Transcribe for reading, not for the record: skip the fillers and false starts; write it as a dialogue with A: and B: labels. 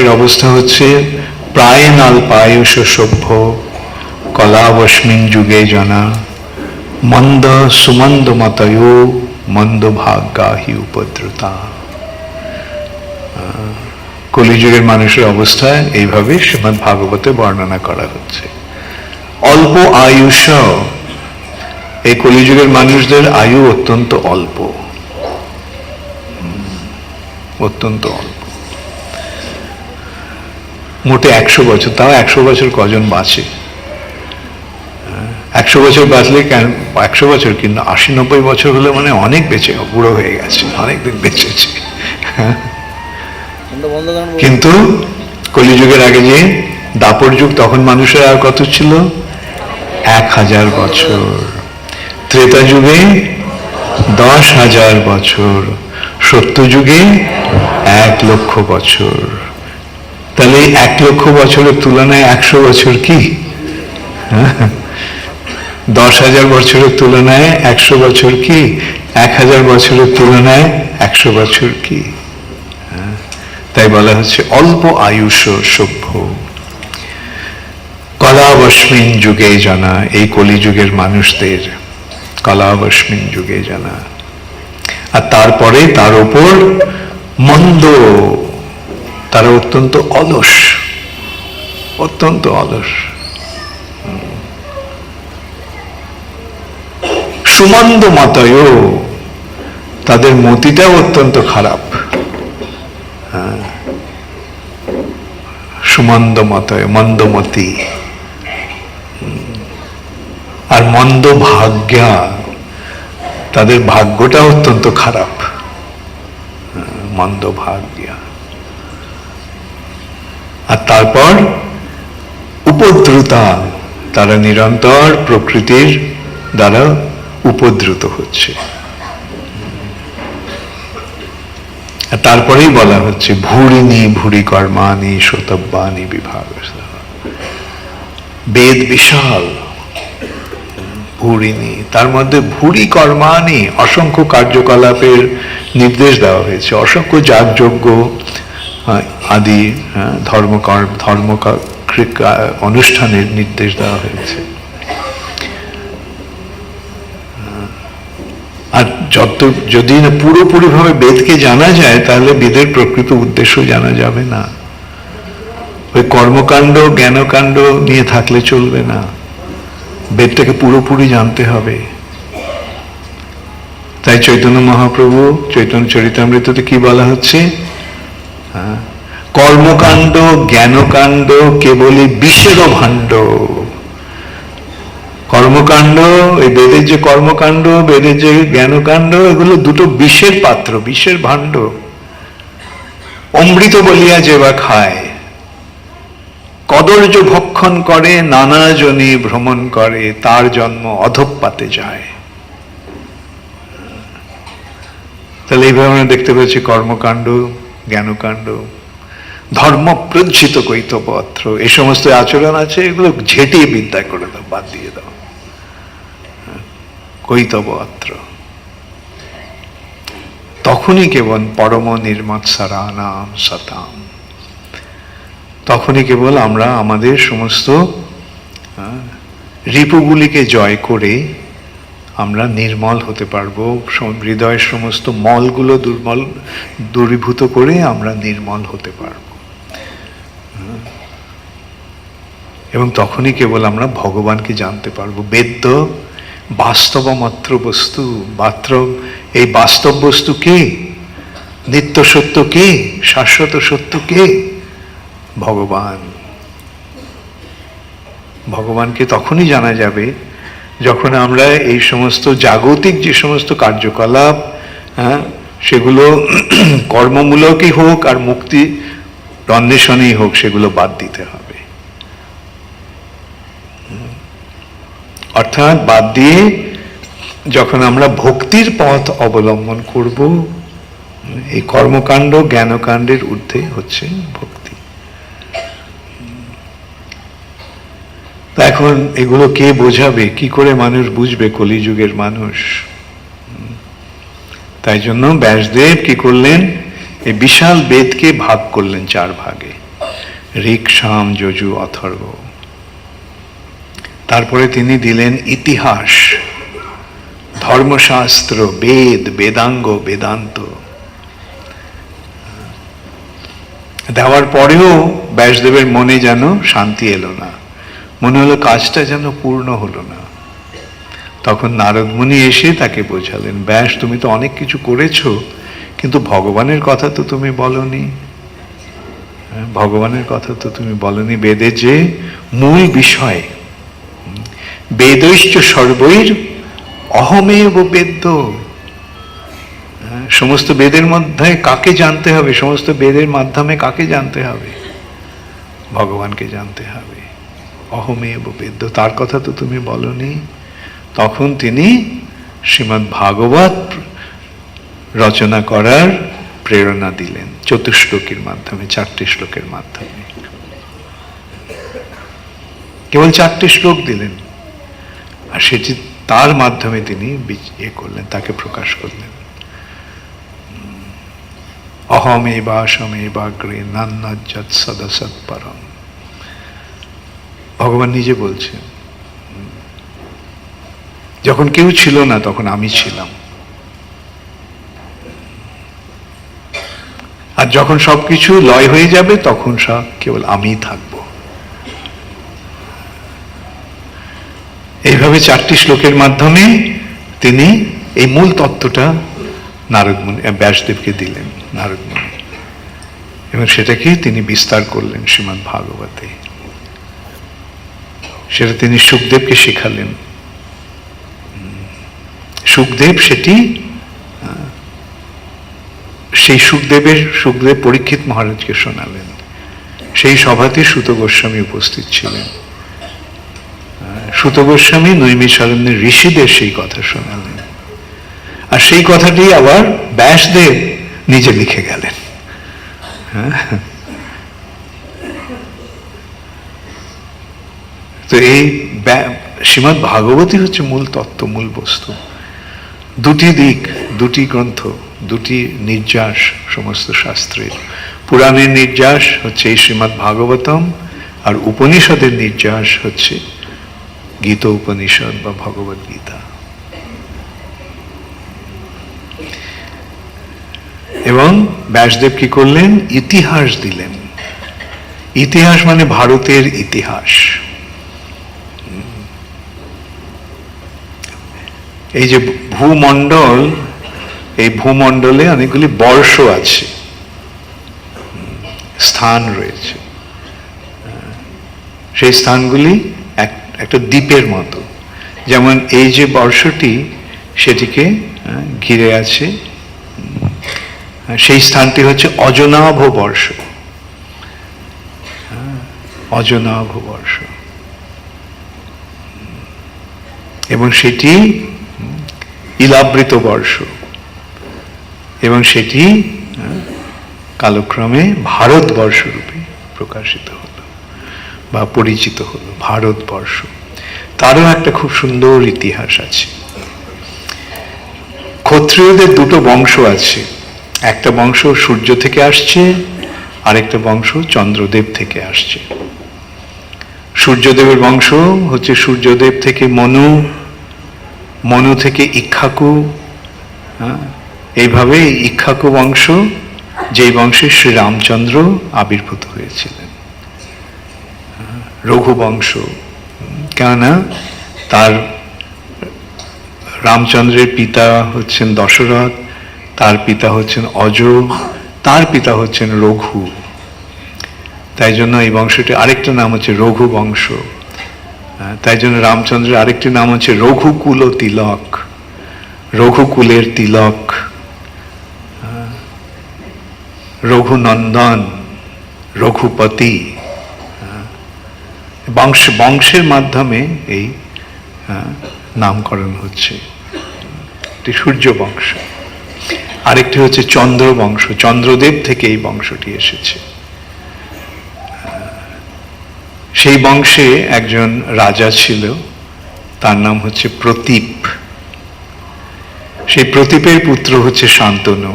A: কলিযুগের অবস্থা হচ্ছে প্রায় নাল্পায়ুষ সভ্য কলাবস্মিন যুগে জনা মন্দ সুমন্দ মতয় মন্দ ভাগ্যা হি উপদ্রুতা। কলিযুগের মানুষের অবস্থা এইভাবে শ্রীমদ্ ভাগবতে বর্ণনা করা হচ্ছে। অল্প আয়ুষ, এই কলিযুগের মানুষদের আয়ু অত্যন্ত অল্প, অত্যন্ত অল্প, মোটে 100 বছর। তাও 100 বছর কজন বাঁচে? 100 বছর বাঁচলে কেন 100 বছর, কিন্তু 80-90 বছর হলে মানে অনেক বেঁচে, বুড়ো হয়ে গেছে, অনেকদিন বেঁচেছে। কিন্তু কলিযুগের আগে যে দাপর যুগ, তখন মানুষের আর কত ছিল? 1000 বছর। ত্রেতা যুগে 10,000 বছর, সত্য যুগে 1,00,000 বছর। তাহলে 1,00,000 বছরের তুলনায় 100 বছর কি? 10,000 বছরের তুলনায় 100 বছর কি? 1000 বছরের তুলনায় 100 বছর কি? তাই বলা হচ্ছে অল্প আয়ুষ সভ্য কলাবস্মিন যুগে জানা। এই কলিযুগের মানুষদের কলাবস্মিন যুগে জানা। আর তারপরে তার উপর মন্দ, তারা অত্যন্ত অলস, অত্যন্ত অলস। সুমন্দ মতয়, তাদের মতিটাও অত্যন্ত খারাপ। সুমন্দ মতয়, মন্দমতি। আর মন্দ ভাগ্যা, তাদের ভাগ্যটা অত্যন্ত খারাপ, মন্দ ভাগ্যা। আর তারপর উপদ্রুতা, তারা নিরন্তর প্রকৃতির দ্বারা উপদ্রুত হচ্ছে। তারপরেই বলা হচ্ছে ভূরিণী ভূরি কর্মাণি শ্রোতব্যানি বিভাগ। বেদ বিশাল, ভূরিণী, তার মধ্যে ভূরি কর্মাণি, অসংখ্য কার্যকলাপের নির্দেশ দেওয়া হয়েছে, অসংখ্য যাগযজ্ঞ আদি ধর্ম অনুষ্ঠানের নির্দেশ দেওয়া হয়েছে। আর যদি না পুরোপুরি ভাবে বেদকে জানা যায়, তাহলে বেদের প্রকৃত উদ্দেশ্য জানা যাবে না। ওই কর্মকাণ্ড জ্ঞানকাণ্ড নিয়ে থাকলে চলবে না, বেদটাকে পুরোপুরি জানতে হবে। তাই চৈতন্য মহাপ্রভু চৈতন্য চরিতামৃততে কি বলা হচ্ছে? কর্মকাণ্ড জ্ঞানকাণ্ড কেবলই বিষের ভাণ্ড। কর্মকাণ্ড, এই বেদের যে কর্মকাণ্ড, বেদের যে জ্ঞানকাণ্ড, এগুলো দুটো বিষের পাত্র, বিষের ভাণ্ড। অমৃত বলিয়া যে বা খায়, কদর্য ভক্ষণ করে, নানা জনে ভ্রমণ করে, তার জন্ম অধঃপাতে যায়। তাহলে এইভাবে আমরা দেখতে পাচ্ছি কর্মকাণ্ড জ্ঞানকাণ্ড, ধর্ম প্রজ্জিত কৈতবত্র, এই সমস্ত আচরণ আছে, এগুলো ঝেঁটিয়ে বিদ্যা করে দাও, বাদ দিয়ে দাও। কৈতবত্র, তখনই কেবল পরম নির্মৎসরানাম সতাম, তখনই কেবল আমরা আমাদের সমস্ত রিপুগুলিকে জয় করে আমরা নির্মল হতে পারবো। হৃদয়ের সমস্ত মলগুলো দূরীভূত করে আমরা নির্মল হতে পারবো। এবং তখনই কেবল আমরা ভগবানকে জানতে পারবো। বেদ্য বাস্তব মাত্র বস্তু, মাত্র এই বাস্তব বস্তু কে? নিত্য সত্য কে? শাশ্বত সত্য কে? ভগবান। ভগবানকে তখনই জানা যাবে যখন আমরা এই সমস্ত জাগতিক যে সমস্ত কার্যকলাপ, সেগুলো কর্মমূলকই হোক আর মুক্তি অন্বেষণেই হোক, সেগুলো বাদ দিতে হবে। অর্থাৎ বাদ দিয়ে যখন আমরা ভক্তির পথ অবলম্বন করব, এই কর্মকাণ্ড জ্ঞানকাণ্ডের ঊর্ধ্বে হচ্ছে ভক্তি। এখন এগুলো কে বোঝাবে? কি করে মানুষ বুঝবে? কলিযুগের মানুষ। তাই জন্য ব্যাসদেব কি করলেন? এই বিশাল বেদকে ভাগ করলেন 4 ভাগে। ঋক, সাম, যজু, অথর্ব। তারপরে তিনি দিলেন ইতিহাস, ধর্মশাস্ত্র, বেদ, বেদাঙ্গ, বেদান্ত। দেওয়ার পরেও ব্যাসদেবের মনে যেন শান্তি এলো না, মনে হলো কাজটা যেন পূর্ণ হলো না। তখন নারদ মুনি এসে তাকে বোঝালেন, ব্যাস তুমি তো অনেক কিছু করেছো, কিন্তু ভগবানের কথা তো তুমি বলনি, ভগবানের কথা তো তুমি বলনি। বেদের যে মূল বিষয়, বেদৈশ্চ সর্বৈর অহমেব বেদ্য, সমস্ত বেদের মধ্যে কাকে জানতে হবে, সমস্ত বেদের মাধ্যমে কাকে জানতে হবে, ভগবানকে জানতে হবে। অহমেব বেদ্য, তার কথা তো তুমি বলনি। তখন তিনি শ্রীমদ্ ভাগবত রচনা করার প্রেরণা দিলেন চতুশ্লোকের মাধ্যমে, 4টে শ্লোকের মাধ্যমে। কেবল 4টে শ্লোক দিলেন, আর সেটি তার মাধ্যমে তিনি করলেন, তাকে প্রকাশ করলেন। অহমেবাসমে নান্নাজ্জাৎ সদসৎ পরম। ভগবান নিজে বলছেন, যখন কেউ ছিল না তখন আমি ছিলাম, আর যখন সবকিছু লয় হয়ে যাবে তখন সব কেবল আমিই থাকব। এইভাবে 4টি শ্লোকের মাধ্যমে তিনি এই মূল তত্ত্বটা নারদ মুনি, ব্যাসদেবকে দিলেন নারদ মুনি, এবং সেটাকে তিনি বিস্তার করলেন শ্রীমদ্ ভাগবতে। সেটা তিনি সুখদেবকে শেখালেন। সুখদেব সেটি, সেই সুখদেব পরীক্ষিত মহারাজকে শোনালেন। সেই সভাতে সুত গোস্বামী উপস্থিত ছিলেন। সুত গোস্বামী নৈমিষারণ্যের ঋষিদের সেই কথা শোনালেন, আর সেই কথাটি আবার ব্যাসদেব নিজে লিখে গেলেন। তো এই শ্রীমদ্ ভাগবতী হচ্ছে মূল তত্ত্ব, মূল বস্তু। 2টি দিক, 2টি গ্রন্থ, 2টি নির্যাস সমস্ত শাস্ত্রের। পুরাণের নির্যাস হচ্ছে এই শ্রীমদ্ ভাগবতম, আর উপনিষদের নির্যাস হচ্ছে গীত উপনিষদ বা ভগবদ গীতা। এবং ব্যাসদেব কি করলেন, ইতিহাস দিলেন। ইতিহাস মানে ভারতের ইতিহাস। এই যে ভূমণ্ডল, এই ভূমণ্ডলে অনেকগুলি বর্ষ আছে, স্থান রয়েছে। সেই স্থানগুলি একটা দ্বীপের মতো। যেমন এই যে বর্ষটি, সেটিকে ঘিরে আছে, সেই স্থানটি হচ্ছে অজনাভ বর্ষ, অজনাভ বর্ষ। এবং সেটি ইলাবৃত বর্ষ, এবং সেটি কালক্রমে ভারতবর্ষ রূপে প্রকাশিত হলো বা পরিচিত হলো, ভারতবর্ষ। তারও একটা খুব সুন্দর ইতিহাস আছে। ক্ষত্রিয়দের 2টো বংশ আছে, একটা বংশ সূর্য থেকে আসছে, আরেকটা বংশ চন্দ্রদেব থেকে আসছে। সূর্যদেবের বংশ হচ্ছে সূর্যদেব থেকে মনু, মনু থেকে ইক্ষ্বাকু, এইভাবে ইক্ষ্বাকু বংশ, যেই বংশে শ্রী রামচন্দ্র আবির্ভূত হয়েছিলেন। রঘু বংশ, কেননা তার রামচন্দ্রের পিতা হচ্ছেন দশরথ, তার পিতা হচ্ছেন অজ, তার পিতা হচ্ছেন রঘু। তাই জন্য এই বংশটি আরেকটা নাম হচ্ছে রঘু বংশ। তাই জন্য রামচন্দ্রের আরেকটি নাম হচ্ছে রঘুকুল তিলক, রঘুকুলের তিলক, রঘুনন্দন, রঘুপতি। বংশের মাধ্যমে এই নামকরণ হচ্ছে। একটি সূর্য বংশ, আরেকটি হচ্ছে চন্দ্র বংশ, চন্দ্রদেব থেকে এই বংশটি এসেছে। সেই বংশে একজন রাজা ছিল, তার নাম হচ্ছে প্রতীপ। সেই প্রতীপের পুত্র হচ্ছে শান্তনু।